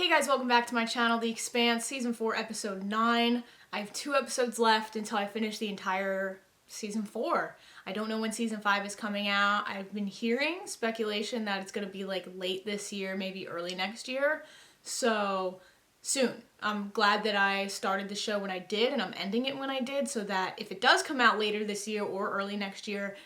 Hey guys, welcome back to my channel, The Expanse, Season 4, Episode 9. I have 2 episodes left until I finish the entire Season 4. I don't know when Season 5 is coming out. I've been hearing speculation that it's going to be like late this year, maybe early next year. So, soon. I'm glad that I started the show when I did and I'm ending it when I did so that if it does come out later this year or early next year,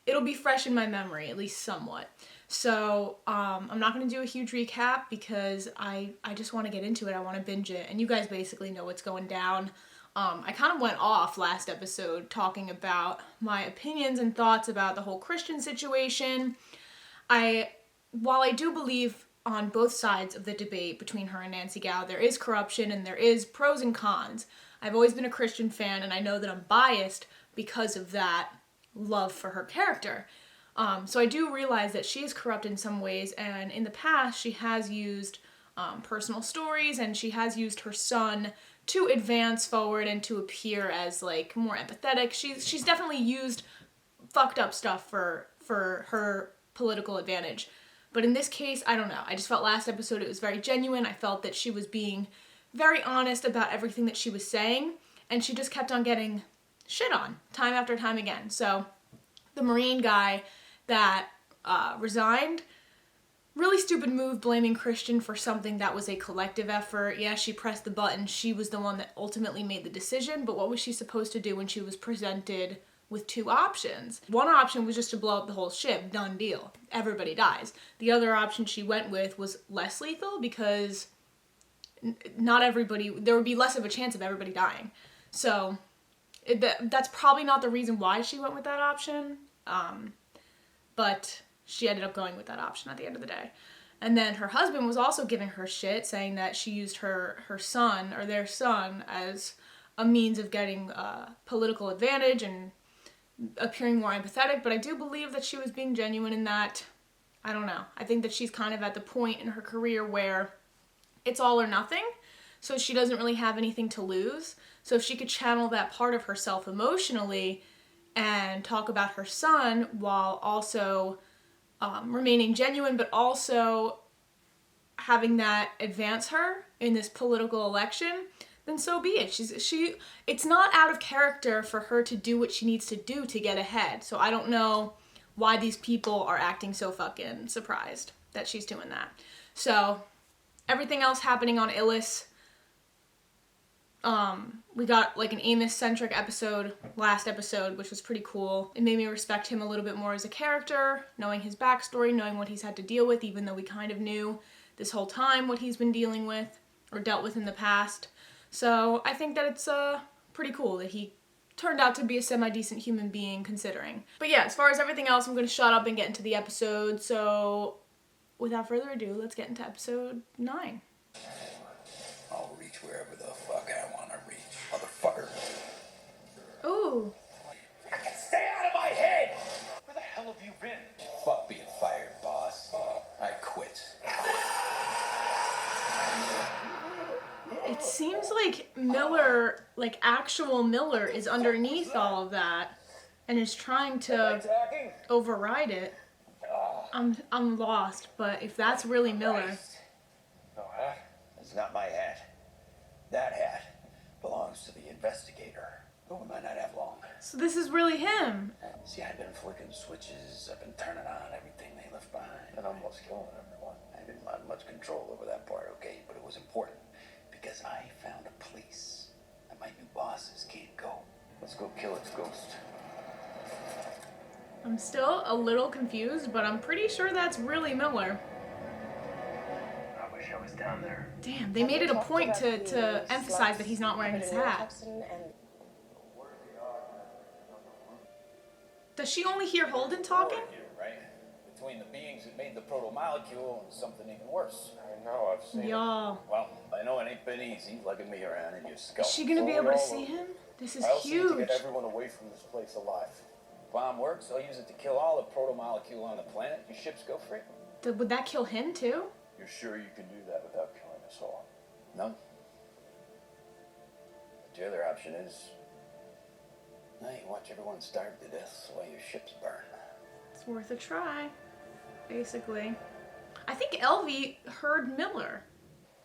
it'll be fresh in my memory, at least somewhat. So I'm not going to do a huge recap because I just want to get into it. I want to binge it. And you guys basically know what's going down. I kind of went off last episode talking about my opinions and thoughts about the whole Christian situation. While I do believe on both sides of the debate between her and Nancy Gow, there is corruption and there is pros and cons. I've always been a Christian fan and I know that I'm biased because of that love for her character. So I do realize that she is corrupt in some ways, and in the past she has used personal stories and she has used her son to advance forward and to appear as like more empathetic. She's definitely used fucked up stuff for her political advantage. But in this case, I don't know. I just felt last episode it was very genuine. I felt that she was being very honest about everything that she was saying, and she just kept on getting shit on time after time again. So the Marine guy that resigned, really stupid move blaming Christian for something that was a collective effort. Yeah, she pressed the button. She was the one that ultimately made the decision, but what was she supposed to do when she was presented with 2 options? One option was just to blow up the whole ship, done deal. Everybody dies. The other option she went with was less lethal because not everybody, there would be less of a chance of everybody dying. So that's probably not the reason why she went with that option. But she ended up going with that option at the end of the day. And then her husband was also giving her shit, saying that she used her son, or their son, as a means of getting political advantage and appearing more empathetic. But I do believe that she was being genuine in that. I don't know. I think that she's kind of at the point in her career where it's all or nothing. So she doesn't really have anything to lose. So if she could channel that part of herself emotionally and talk about her son while also remaining genuine, but also having that advance her in this political election, then so be it. It's not out of character for her to do what she needs to do to get ahead. So I don't know why these people are acting so fucking surprised that she's doing that. So everything else happening on Illis. We got like an Amos-centric episode last episode, which was pretty cool. It made me respect him a little bit more as a character, knowing his backstory, knowing what he's had to deal with, even though we kind of knew this whole time what he's been dealing with or dealt with in the past. So I think that it's pretty cool that he turned out to be a semi-decent human being considering. But yeah, as far as everything else, I'm going to shut up and get into the episode. So without further ado, let's get into episode 9. I'll reach wherever the fuck I want to reach, motherfucker. Ooh. Stay out of my head! Where the hell have you been? Fuck being fired, boss. I quit. It seems like Miller, like actual Miller, is underneath all of that and is trying to override it. I'm lost, but if that's really Miller. No hat? It's not my hat. That hat belongs to the investigator, who we might not have long. So this is really him. See, I've been flicking switches, I've been turning on everything they left behind. And almost killing everyone. I didn't have much control over that part, okay? But it was important, because I found a place that my new bosses can't go. Let's go kill its ghost. I'm still a little confused, but I'm pretty sure that's really Miller. I wish I was down there. Damn, they made it a point to emphasize that he's not wearing his hat. Does she only hear Holden talking? Right? Between the beings that made the protomolecule and something even worse. I know, I've seen Y'all. Well, I know it ain't been easy lugging me around in your skull. Is she gonna be able to see him? This is huge. to get everyone away from this place alive. Bomb works, I'll use it to kill all the protomolecule on the planet. Your ships go free. Would that kill him too? You're sure you can do that without killing us all? No. But the other option is, now you watch everyone starve to death while your ships burn. It's worth a try, basically. I think Elvi heard Miller.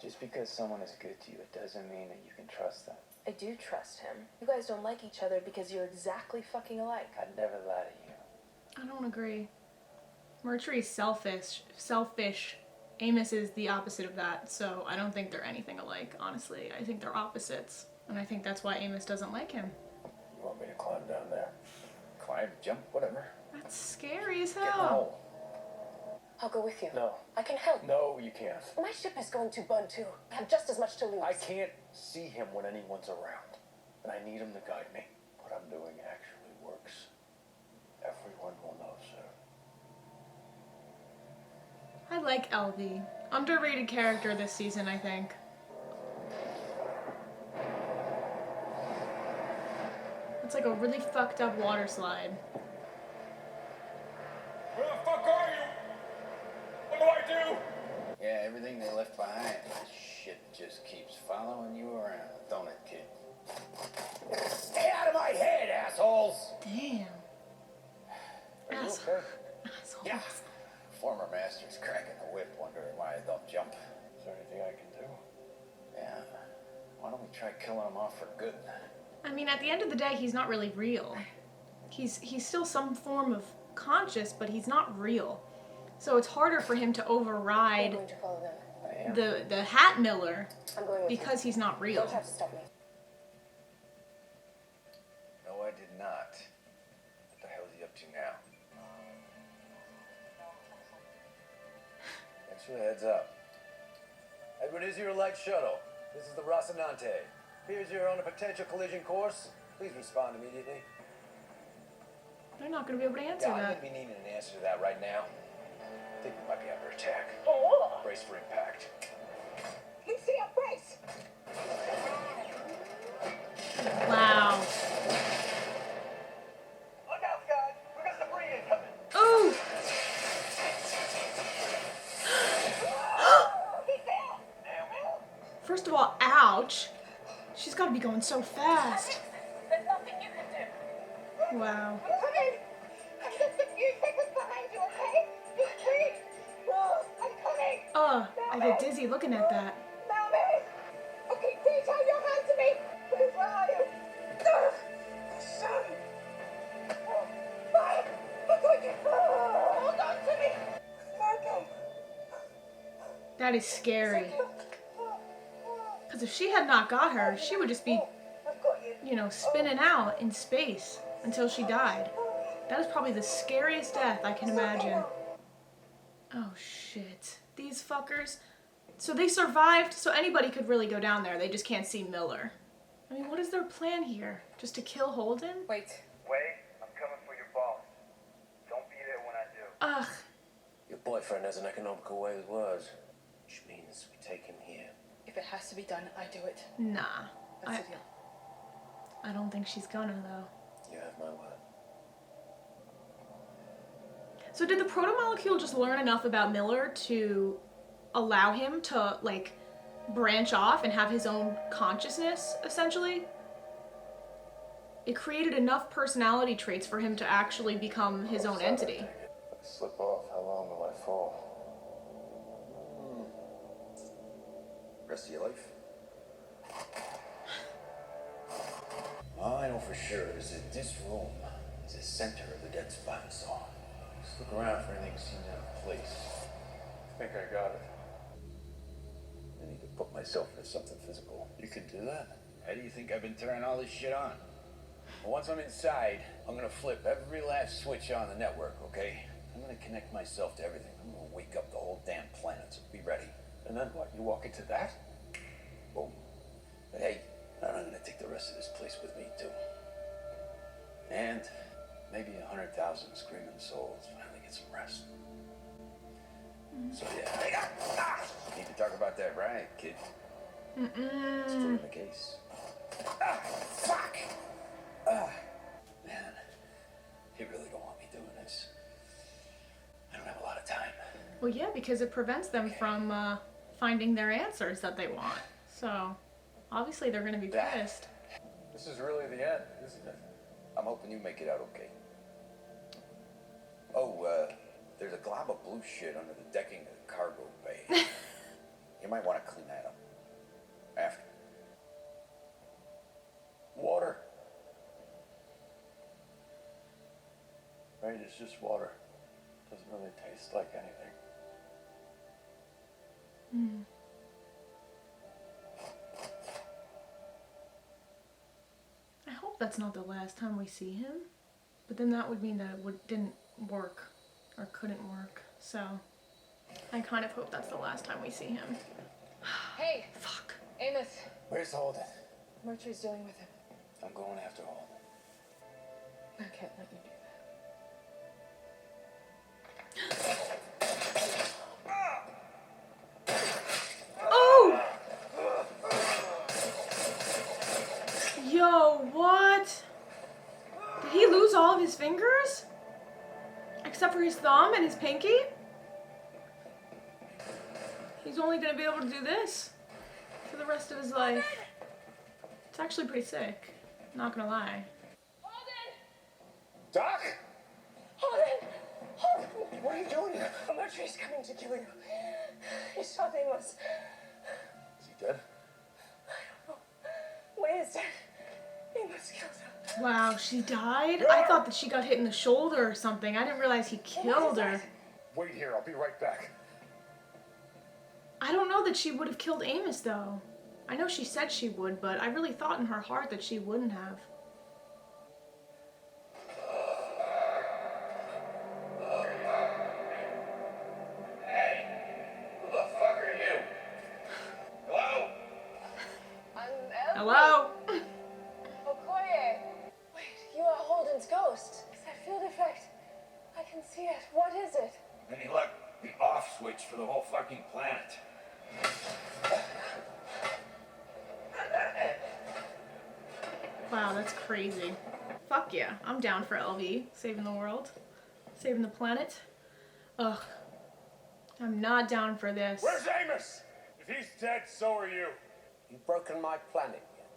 Just because someone is good to you, it doesn't mean that you can trust them. I do trust him. You guys don't like each other because you're exactly fucking alike. I'd never lie to you. I don't agree. Murtry's selfish. Amos is the opposite of that, so I don't think they're anything alike, honestly. I think they're opposites, and I think that's why Amos doesn't like him. You want me to climb down there? Climb, jump, whatever. That's scary as Get in the hell. hole. I'll go with you. No. I can help. No, you can't. My ship is going to burn too. I have just as much to lose. I can't see him when anyone's around. And I need him to guide me. What I'm doing actually works. Everyone will know, sir. I like Elvi. Underrated character this season, I think. It's like a really fucked up water slide. Where the fuck are you? What do I do? Yeah, everything they left behind. Shit just keeps following you around, don't it, kid? Stay out of my head, assholes! Damn. Are you Ass- okay? Assholes. Yeah. Former master's cracking the whip, wondering why I don't jump. Is there anything I can do? Yeah. Why don't we try killing him off for good? I mean, at the end of the day, he's not really real. He's still some form of conscious, but he's not real. So it's harder for him to I'm override going to follow them. I am. the Hat Miller I'm going with because he's not you. real. Don't try to stop me. No, I did not. What the hell is he up to now? Thanks for the heads up. Edward, is your light shuttle? This is the Rocinante. Appears you're on a potential collision course. Please respond immediately. They're not going to be able to answer Yeah, I'm that. gonna be needing an answer to that right now. I think we might be under attack. Oh! Brace for impact. Please stay up, brace! Wow. Look out, guys! We got debris incoming. Ooh! First of all, ouch. She's got to be going so fast. There's nothing you can do. Wow. I'm coming! I'm just a few seconds behind you, okay? Just breathe! Oh, I'm coming! I get dizzy looking at that. Naomi! Okay, reach out your hand to me! Please, where are you? Son! Fine! I'm going to... Hold on to me! Okay. That is scary. Because if she had not got her, she would just be, I've got you. spinning out in space until she died. That is probably the scariest death I can imagine. Oh shit. These fuckers. So they survived, so anybody could really go down there. They just can't see Miller. I mean, what is their plan here? Just to kill Holden? Wait. Wait, I'm coming for your boss. Don't be there when I do. Ugh. Your boyfriend has an economical way with words, which means we take him here. If it has to be done, I do it. Nah. That's the deal. I don't think she's gonna, though. You have my word. So did the protomolecule just learn enough about Miller to allow him to, branch off and have his own consciousness, essentially? It created enough personality traits for him to actually become his own entity. If I slip off, how long will I fall? Rest of your life? All I know for sure is that this room is the center of the dead spot saw. Just look around for anything that seems out of place. I think I got it. I need to put myself into something physical. You can do that? How do you think I've been turning all this shit on? Well, once I'm inside, I'm gonna flip every last switch on the network, okay? I'm gonna connect myself to everything. I'm gonna wake up the whole damn planet, so be ready. And then what? You walk into that? Boom. But hey, I'm gonna take the rest of this place with me, too. And maybe 100,000 screaming souls finally get some rest. So yeah, need to talk about that riot, kid. It's still in the case. Fuck! Man, you really don't want me doing this. I don't have a lot of time. Well, yeah, because it prevents them from finding their answers that they want. So, obviously they're going to be pissed. This is really the end, isn't it? I'm hoping you make it out okay. Oh, there's a glob of blue shit under the decking of the cargo bay. You You might want to clean that up. After. Water. Right, it's just water. Doesn't really taste like anything. I hope that's not the last time we see him. But then that would mean that it didn't work. Or couldn't work. So, I kind of hope that's the last time we see him. Hey, Fuck. Amos. Where's Holden? Murtry's dealing with him. I'm going after Holden. I can't let you do Oh! Yo, what? Did he lose all of his fingers? Except for his thumb and his pinky? He's only gonna be able to do this for the rest of his life. It's actually pretty sick. Not gonna lie. Holden! Doc! Holden! Holden! What are you doing here? Murtry's coming to kill you. He shot Amos. Is he dead? Wayne is dead. Amos killed him. Wow, she died? I thought that she got hit in the shoulder or something. I didn't realize he killed her. Wait here, I'll be right back. I don't know that she would have killed Amos, though. I know she said she would, but I really thought in her heart that she wouldn't have. Who the fuck are you? Hello? I'm Elvi. Hello? Okoye. Wait, you are Holden's ghost. It's that field effect. I can see it. What is it? Any luck? The off switch for the whole fucking planet. Wow, that's crazy. Fuck yeah, I'm down for LV. Saving the world. Saving the planet. Ugh. I'm not down for this. Where's Amos? If he's dead, so are you. You've broken my planet yet?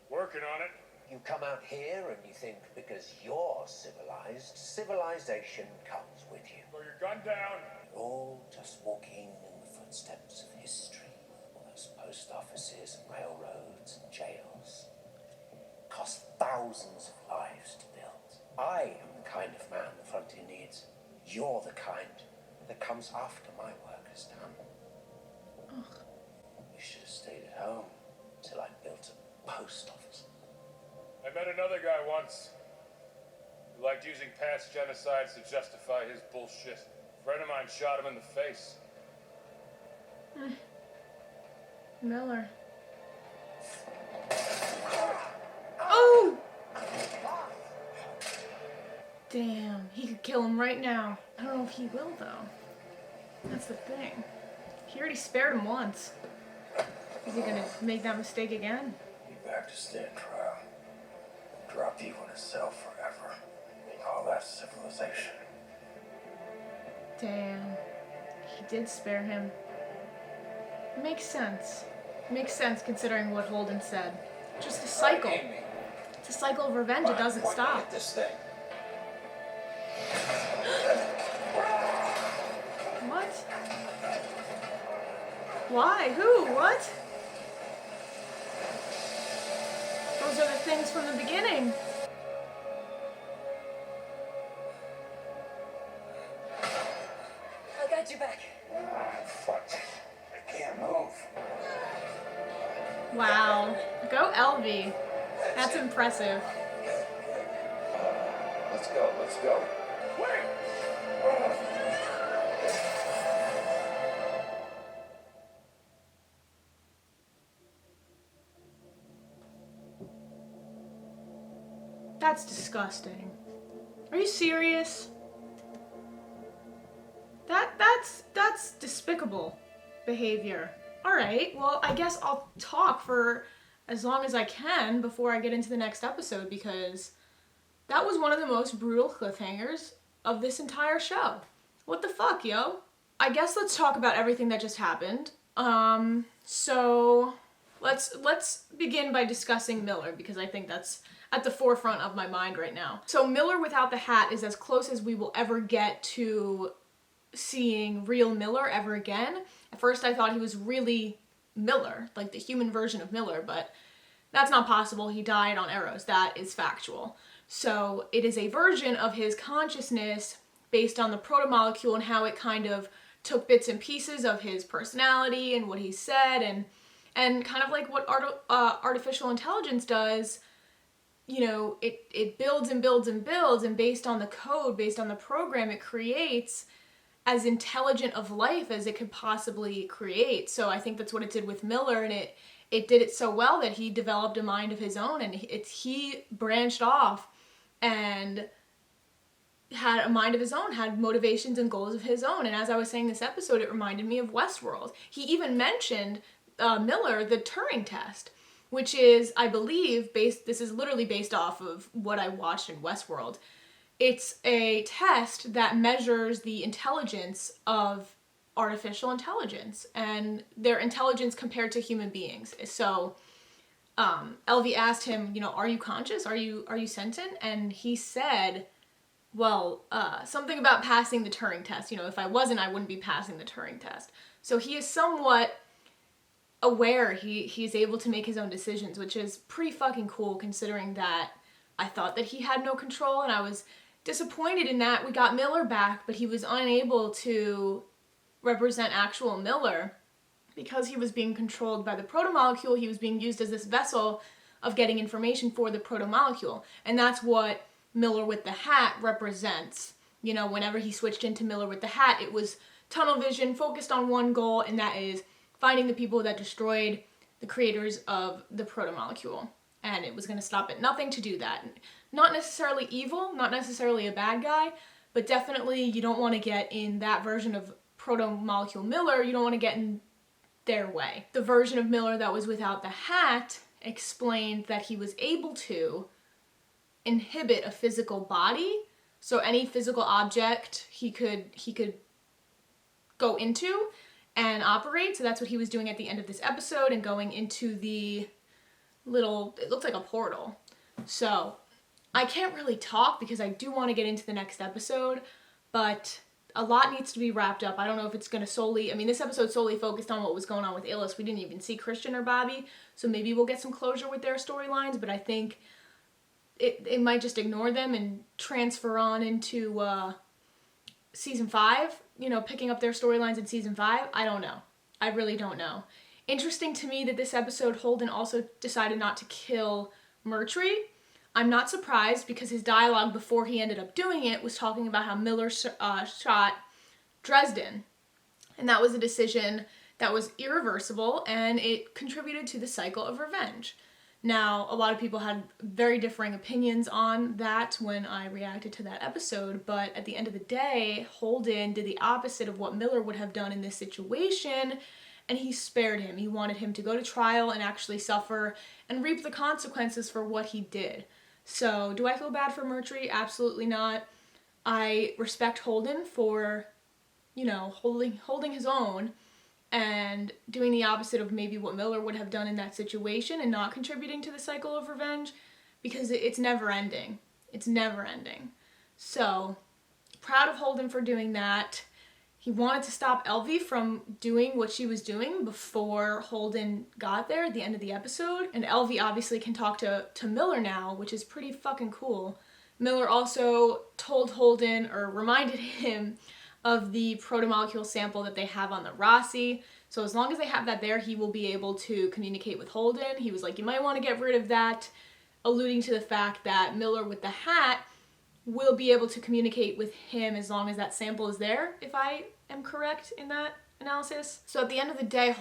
Working on it. You come out here and you think because you're civilized, civilization comes with you. Throw your gun down. You're all just walking in the footsteps of history. All those post offices and railroads and jails. Cost thousands of lives to build. I am the kind of man the frontier needs. You're the kind that comes after my work is done. Ugh. You should have stayed at home till I built a post office. I met another guy once who liked using past genocides to justify his bullshit. A friend of mine shot him in the face. Miller. Oh! Damn, he could kill him right now. I don't know if he will, though. That's the thing. He already spared him once. Is he gonna make that mistake again? You back to stand trial. Drop you in a cell forever. You call that civilization? Damn. He did spare him. Makes sense. Makes sense considering what Holden said. Just a cycle. It's a cycle of revenge. It doesn't stop. This thing. What? Why? Who? What? Those are the things from the beginning. I got you back. Fuck. I can't move. Wow. Go Elvi. That's impressive. Let's go, let's go. Wait! That's disgusting. Are you serious? That's despicable behavior. Alright, well, I guess I'll talk for as long as I can before I get into the next episode because that was one of the most brutal cliffhangers of this entire show. What the fuck, yo? I guess let's talk about everything that just happened. So let's begin by discussing Miller because I think that's at the forefront of my mind right now. So Miller without the hat is as close as we will ever get to seeing real Miller ever again. At first I thought he was really Miller, like the human version of Miller, but that's not possible. He died on Arrows. That is factual. So it is a version of his consciousness based on the protomolecule and how it kind of took bits and pieces of his personality and what he said, and kind of like what artificial intelligence does. You know, it builds and builds and builds, and based on the code, based on the program, it creates as intelligent of life as it could possibly create. So I think that's what it did with Miller, and it did it so well that he developed a mind of his own, and he branched off and had a mind of his own, had motivations and goals of his own. And as I was saying this episode, it reminded me of Westworld. He even mentioned Miller, the Turing test, which is, I believe, this is literally based off of what I watched in Westworld. It's a test that measures the intelligence of artificial intelligence and their intelligence compared to human beings. So Elvi asked him, you know, are you conscious? Are you sentient? And he said, well, something about passing the Turing test. You know, if I wasn't, I wouldn't be passing the Turing test. So he is somewhat aware. He's able to make his own decisions, which is pretty fucking cool, considering that I thought that he had no control, and I was disappointed in that we got Miller back, but he was unable to represent actual Miller because he was being controlled by the protomolecule. He was being used as this vessel of getting information for the protomolecule, and that's what Miller with the Hat represents. You know, whenever he switched into Miller with the Hat, it was tunnel vision, focused on one goal, and that is finding the people that destroyed the creators of the protomolecule. And it was going to stop at nothing to do that. Not necessarily evil, not necessarily a bad guy, but definitely you don't want to get in that version of protomolecule Miller, you don't want to get in their way. The version of Miller that was without the hat explained that he was able to inhibit a physical body, so any physical object he could go into and operate. So that's what he was doing at the end of this episode, and going into the little, it looks like a portal. So I can't really talk because I do want to get into the next episode, but a lot needs to be wrapped up. I don't know if it's going to solely, I mean, this episode solely focused on what was going on with Illis. We didn't even see Christian or Bobby, so maybe we'll get some closure with their storylines, but I think it might just ignore them and transfer on into season 5, you know, picking up their storylines in season 5. I don't know. I really don't know. Interesting to me that this episode, Holden also decided not to kill Murtry. I'm not surprised, because his dialogue before he ended up doing it was talking about how Miller shot Dresden. And that was a decision that was irreversible, and it contributed to the cycle of revenge. Now, a lot of people had very differing opinions on that when I reacted to that episode, but at the end of the day, Holden did the opposite of what Miller would have done in this situation, and he spared him. He wanted him to go to trial and actually suffer and reap the consequences for what he did. So, do I feel bad for Murtry? Absolutely not. I respect Holden for, you know, holding his own and doing the opposite of maybe what Miller would have done in that situation, and not contributing to the cycle of revenge, because it's never ending. It's never ending. So, proud of Holden for doing that. He wanted to stop Elvi from doing what she was doing before Holden got there at the end of the episode. And Elvi obviously can talk to Miller now, which is pretty fucking cool. Miller also told Holden, or reminded him, of the protomolecule sample that they have on the Rossi. So as long as they have that there, he will be able to communicate with Holden. He was like, you might want to get rid of that, alluding to the fact that Miller with the hat will be able to communicate with him as long as that sample is there, if I am correct in that analysis. So at the end of the day,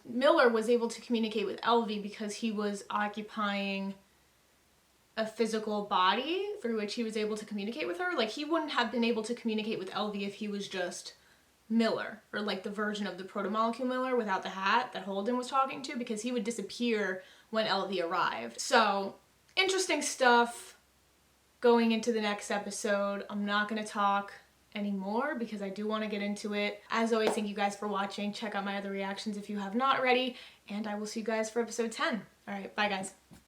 Miller was able to communicate with Elvi because he was occupying a physical body through which he was able to communicate with her. Like, he wouldn't have been able to communicate with Elvi if he was just Miller, or like the version of the protomolecule Miller without the hat that Holden was talking to, because he would disappear when Elvi arrived. So, interesting stuff going into the next episode. I'm not going to talk anymore because I do want to get into it. As always, thank you guys for watching. Check out my other reactions if you have not already, and I will see you guys for episode 10. All right, bye guys.